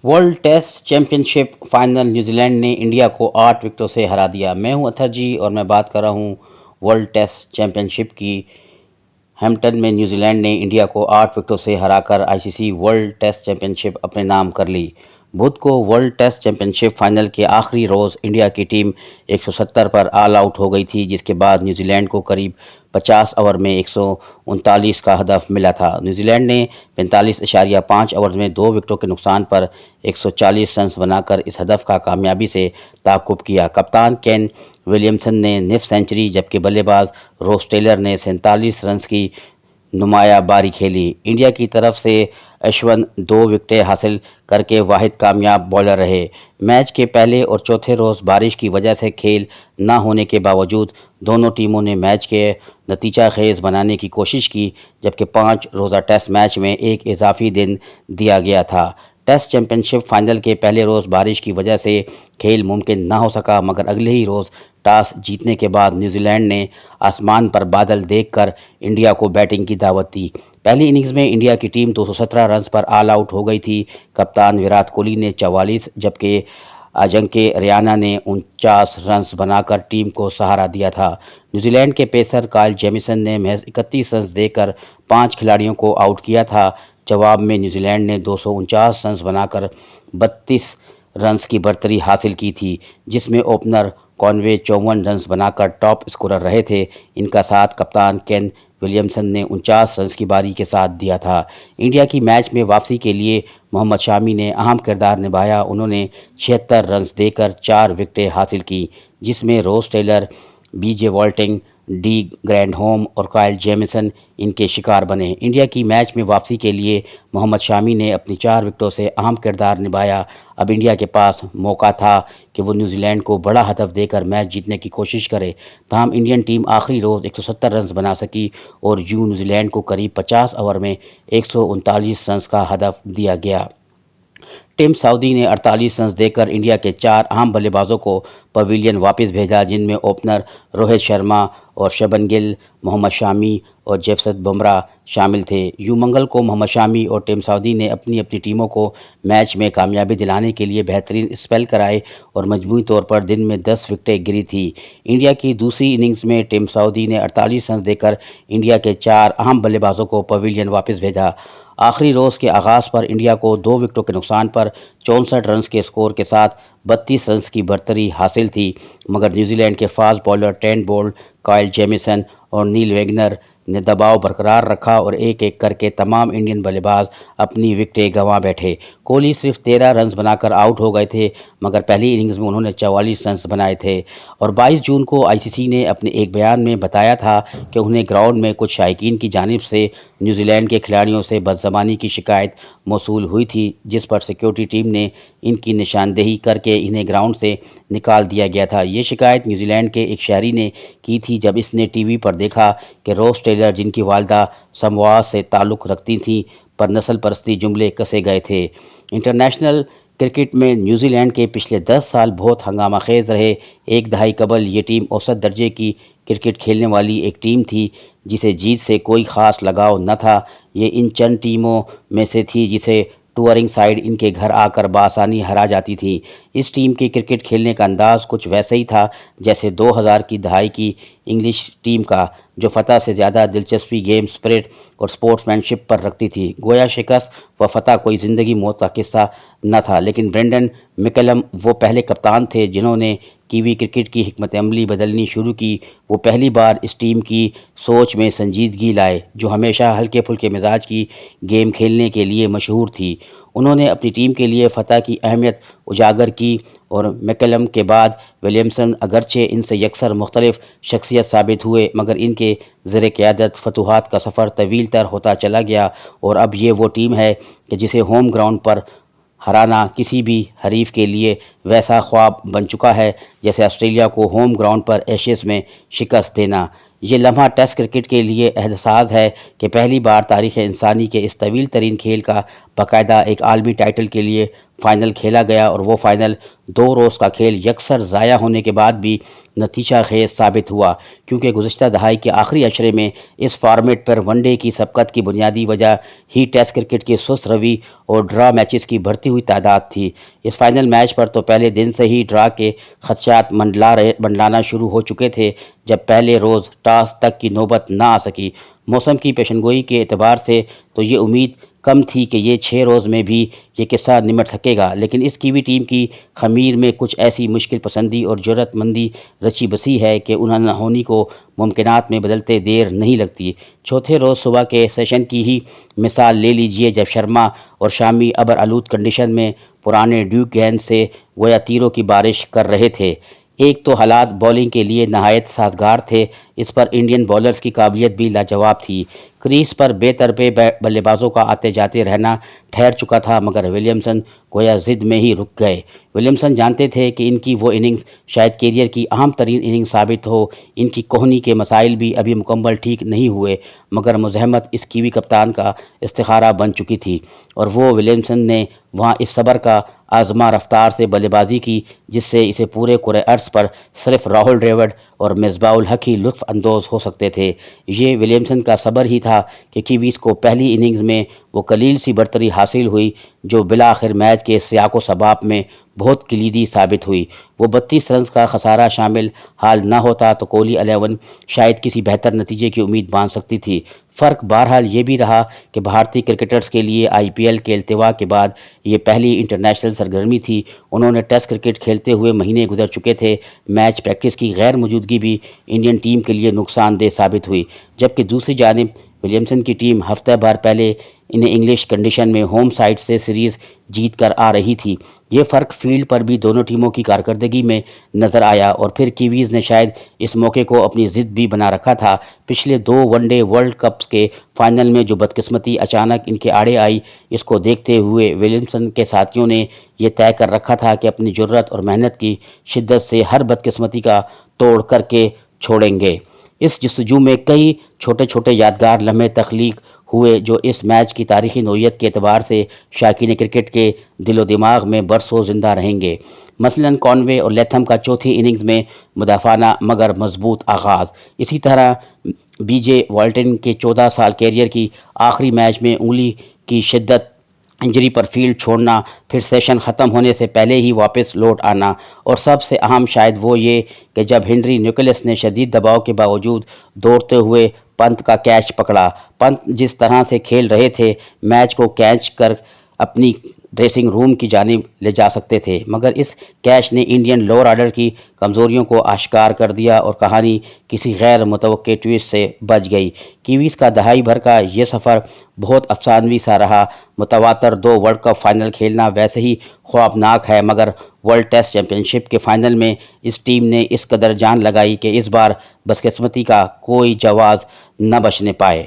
World test championship final New Zealand ने India को 8 विकेटों से हरा दिया। मैं हूं अथर जी और मैं बात कर रहा हूं वर्ल्ड टेस्ट चैंपियनशिप की। हैम्पटन में न्यूजीलैंड ने इंडिया को 8 विकेटों से हराकर आईसीसी वर्ल्ड टेस्ट चैंपियनशिप अपने नाम कर ली। बुध को वर्ल्ड टेस्ट चैंपियनशिप फाइनल के आखिरी रोज इंडिया की टीम 170 पर ऑल आउट हो गई थी, जिसके बाद न्यूजीलैंड को करीब 50 ओवर में 139 का हदफ मिला था। न्यूजीलैंड ने 45.5 ओवर में 2 विकेटों के नुकसान पर 140 रन बनाकर इस हदफ का कामयाबी से ताक़ुब किया। कप्तान केन विलियमसन ने निफ सेंचुरी, जबकि बल्लेबाज रोस टेलर ने 47 रन की नुमाया बारी खेली। इंडिया की तरफ से अश्विन 2 विकेटें हासिल करके वाहिद कामयाब बॉलर रहे। मैच के पहले और चौथे रोज बारिश की वजह से खेल न होने के बावजूद दोनों टीमों ने मैच के नतीजा खेज बनाने की कोशिश की, जबकि 5 रोज़ा टेस्ट मैच में एक इजाफी दिन दिया गया था। टेस्ट चैंपियनशिप फाइनल के पहले रोज बारिश की वजह से खेल मुमकिन न हो सका, मगर अगले ही रोज टॉस जीतने के बाद न्यूजीलैंड ने आसमान पर बादल देखकर इंडिया को बैटिंग की दावत दी। पहली इनिंग्स में इंडिया की टीम 217 रन पर ऑल आउट हो गई थी। कप्तान विराट कोहली ने 44, जबकि अजिंक्य रैना ने 49 रन बनाकर टीम को सहारा दिया था। न्यूजीलैंड के पेसर काइल जेमिसन ने महज 31 रन देकर 5 खिलाड़ियों को आउट किया था। जवाब में न्यूजीलैंड ने 249 रन बनाकर 32 रन की बढ़तरी हासिल की थी, जिसमें ओपनर कॉनवे 54 रन बनाकर टॉप स्कोरर रहे थे। इनका साथ कप्तान केन विलियमसन ने 49 रन की बारी के साथ दिया था। इंडिया की मैच में वापसी के लिए मोहम्मद शामी ने अहम किरदार निभाया। उन्होंने 76 रन देकर 4 विकेटें हासिल की, जिसमें रोस टेलर, बीजे वॉल्टिंग, डी ग्रैंडहोम और काइल जेमिसन इनके शिकार बने। इंडिया की मैच में वापसी के लिए मोहम्मद शामी ने अपनी 4 विकेटों से अहम किरदार निभाया। अब इंडिया के पास मौका था कि वो न्यूजीलैंड को बड़ा हदफ देकर मैच जीतने की कोशिश करे। तमाम इंडियन टीम आखिरी रोज 170 रन बना सकी और यूं न्यूजीलैंड को करीब 50 ओवर में 139 रन का हदफ दिया गया। टिम साउदी ने 48 रन देकर इंडिया के 4 अहम बल्लेबाजों को पवेलियन वापस भेजा, जिनमें ओपनर रोहित शर्मा और शुभमन गिल, मोहम्मद शामी और जसप्रीत बुमराह शामिल थे। यूं मंगल को मोहम्मद शामी और टिम साउदी ने अपनी अपनी टीमों को मैच में कामयाबी दिलाने के लिए बेहतरीन स्पेल कराए और मजमूई तौर पर दिन में 10 विकेटें गिरी थी। इंडिया की दूसरी इनिंग्स में टिम साउदी ने 48 रन देकर इंडिया के 4 अहम बल्लेबाजों को पवेलियन वापस भेजा। आखिरी रोज के आगाज पर इंडिया को 2 विकेटों के नुकसान पर 64 रन के स्कोर के साथ 32 रन की बढ़तरी हासिल थी, मगर न्यूजीलैंड के fast bowler Trent Boult, Kyle Jameson और नील वेगनर ने दबाव बरकरार रखा और एक एक करके तमाम इंडियन बल्लेबाज अपनी विकेटें गंवा बैठे। कोहली सिर्फ 13 रन बनाकर आउट हो गए थे, मगर पहली इनिंग्स में उन्होंने 44 रन बनाए थे। और 22 जून को आईसीसी ने अपने एक बयान में बताया था कि उन्हें ग्राउंड में कुछ शायकीन की जानिब से न्यूजीलैंड के खिलाड़ियों से बदज़बानी की शिकायत मौसूल हुई थी, जिस पर सिक्योरिटी टीम ने इनकी निशानदेही करके इन्हें ग्राउंड से निकाल दिया गया था। ये शिकायत न्यूजीलैंड के एक शहरी ने की थी जब इसने टीवी पर देखा कि रोस टेलर, जिनकी वालदा समोआ से ताल्लुक़ रखती थीं, पर नस्ल परस्ती जुमले कसे गए थे। इंटरनेशनल क्रिकेट में न्यूजीलैंड के पिछले 10 साल बहुत हंगामा खेज रहे। एक दहाई कबल ये टीम औसत दर्जे की क्रिकेट खेलने वाली एक टीम थी, जिसे जीत से कोई ख़ास लगाव न था। ये इन चंद टीमों में से थी जिसे टूरिंग साइड इनके घर आकर बआसानी हरा जाती थी। इस टीम की क्रिकेट खेलने का अंदाज कुछ वैसे ही था जैसे 2000 की दहाई की इंग्लिश टीम का, जो फतह से ज़्यादा दिलचस्पी गेम स्पिरिट और स्पोर्ट्समैनशिप पर रखती थी। गोया शिकस्त व फतह कोई ज़िंदगी मौत का किस्सा न था, लेकिन ब्रेंडन मैकलम वो पहले कप्तान थे जिन्होंने कीवी क्रिकेट की हिकमत अमली बदलनी शुरू की। वो पहली बार इस टीम की सोच में संजीदगी लाए, जो हमेशा हल्के फुल्के मिजाज की गेम खेलने के लिए मशहूर थी। उन्होंने अपनी टीम के लिए फतह की अहमियत उजागर की और मैकलम के बाद विलियमसन अगरचे इनसे यकसर मुख्तलिफ शख्सियत साबित हुए, मगर इनके ज़र क़यादत फतूहात का सफ़र तवील तर होता चला गया और अब ये वो टीम है कि जिसे होम ग्राउंड पर हराना किसी भी हरीफ के लिए वैसा ख्वाब बन चुका है जैसे ऑस्ट्रेलिया को होम ग्राउंड पर एशेज़ में शिकस्त देना। ये लम्हा टेस्ट क्रिकेट के लिए एहसास है कि पहली बार तारीख़ इंसानी के इस तवील तरीन खेल का باقاعدہ ایک عالمی ٹائٹل کے لیے فائنل کھیلا گیا، اور وہ فائنل 2 روز کا کھیل یکسر ضائع ہونے کے بعد بھی نتیجہ خیز ثابت ہوا، کیونکہ گزشتہ دہائی کے آخری عشرے میں اس فارمیٹ پر ون ڈے کی سبقت کی بنیادی وجہ ہی ٹیسٹ کرکٹ کی سست روی اور ڈرا میچز کی بڑھتی ہوئی تعداد تھی۔ اس فائنل میچ پر تو پہلے دن سے ہی ڈرا کے خدشات منڈلانا شروع ہو چکے تھے، جب پہلے روز ٹاس تک کی نوبت نہ آ سکی۔ موسم کی پیشنگوئی کے اعتبار سے تو یہ امید کم تھی کہ یہ 6 روز میں بھی یہ قصہ نمٹ سکے گا، لیکن اس کیوی ٹیم کی خمیر میں کچھ ایسی مشکل پسندی اور جرأت مندی رچی بسی ہے کہ انہونی کو ممکنات میں بدلتے دیر نہیں لگتی۔ چوتھے روز صبح کے سیشن کی ہی مثال لے لیجئے، جب شرما اور شامی ابر آلود کنڈیشن میں پرانے ڈیوک گیند سے گویا تیروں کی بارش کر رہے تھے۔ ایک تو حالات بولنگ کے لیے نہایت سازگار تھے، اس پر انڈین بولرز کی قابلیت بھی لاجواب تھی۔ کریز پر بے تربیہ بلے بازوں کا آتے جاتے رہنا ٹھہر چکا تھا، مگر ولیمسن گویا ضد میں ہی رک گئے۔ ولیمسن جانتے تھے کہ ان کی وہ اننگز شاید کیریئر کی اہم ترین اننگز ثابت ہو۔ ان کی کوہنی کے مسائل بھی ابھی مکمل ٹھیک نہیں ہوئے، مگر مزاحمت اس کیوی کپتان کا استخارہ بن چکی تھی، اور وہ ولیمسن نے وہاں اس صبر کا آزما رفتار سے بلے بازی کی جس سے اسے پورے کرۂ ارض پر صرف راہل ڈریوڈ اور مصباح الحق ہی لطف اندوز ہو سکتے تھے۔ یہ ولیمسن کا صبر ہی تھا کہ کیویز کو پہلی اننگز میں وہ قلیل سی برتری حاصل ہوئی جو بالآخر میچ کے سیاق و سباق میں بہت کلیدی ثابت ہوئی۔ وہ 32 رنز کا خسارہ شامل حال نہ ہوتا تو کوہلی 11 شاید کسی بہتر نتیجے کی امید باندھ سکتی تھی۔ فرق بہرحال یہ بھی رہا کہ بھارتی کرکٹرز کے لیے آئی پی ایل کے التوا کے بعد یہ پہلی انٹرنیشنل سرگرمی تھی۔ انہوں نے ٹیسٹ کرکٹ کھیلتے ہوئے مہینے گزر چکے تھے۔ میچ پریکٹس کی غیر موجودگی بھی انڈین ٹیم کے لیے نقصان دہ ثابت ہوئی، جبکہ دوسری جانب ولیمسن کی ٹیم ہفتہ بھر پہلے انہیں انگلش کنڈیشن میں ہوم سائٹ سے سیریز جیت کر آ رہی تھی۔ یہ فرق فیلڈ پر بھی دونوں ٹیموں کی کارکردگی میں نظر آیا، اور پھر کیویز نے شاید اس موقع کو اپنی ضد بھی بنا رکھا تھا۔ پچھلے 2 ون ڈے ورلڈ کپس کے فائنل میں جو بدقسمتی اچانک ان کے آڑے آئی، اس کو دیکھتے ہوئے ولیمسن کے ساتھیوں نے یہ طے کر رکھا تھا کہ اپنی جرأت اور محنت کی شدت سے ہر بدقسمتی کا توڑ کر کے چھوڑیں گے۔ اس جستجو میں کئی چھوٹے چھوٹے یادگار لمحے تخلیق ہوئے جو اس میچ کی تاریخی نوعیت کے اعتبار سے شائقین کرکٹ کے دل و دماغ میں برسوں زندہ رہیں گے۔ مثلاً کانوے اور لیتھم کا چوتھی اننگز میں مدافعانہ مگر مضبوط آغاز، اسی طرح بی جے والٹن کے 14 سال کیریئر کی آخری میچ میں انگلی کی شدت انجری پر فیلڈ چھوڑنا، پھر سیشن ختم ہونے سے پہلے ہی واپس لوٹ آنا، اور سب سے اہم شاید وہ یہ کہ جب ہنری نیکلس نے شدید دباؤ کے باوجود دوڑتے ہوئے پنت کا کیچ پکڑا۔ پنت جس طرح سے کھیل رہے تھے، میچ کو کیچ کر اپنی ڈریسنگ روم کی جانب لے جا سکتے تھے، مگر اس کیچ نے انڈین لوور آرڈر کی کمزوریوں کو آشکار کر دیا اور کہانی کسی غیر متوقع ٹویسٹ سے بچ گئی۔ کیویز کا دہائی بھر کا یہ سفر بہت افسانوی سا رہا۔ متواتر 2 ورلڈ کپ فائنل کھیلنا ویسے ہی خوابناک ہے، مگر ورلڈ ٹیسٹ چیمپئن شپ کے فائنل میں اس ٹیم نے اس قدر جان لگائی کہ اس بار بدقسمتی کا کوئی جواز نہ بچنے پائے۔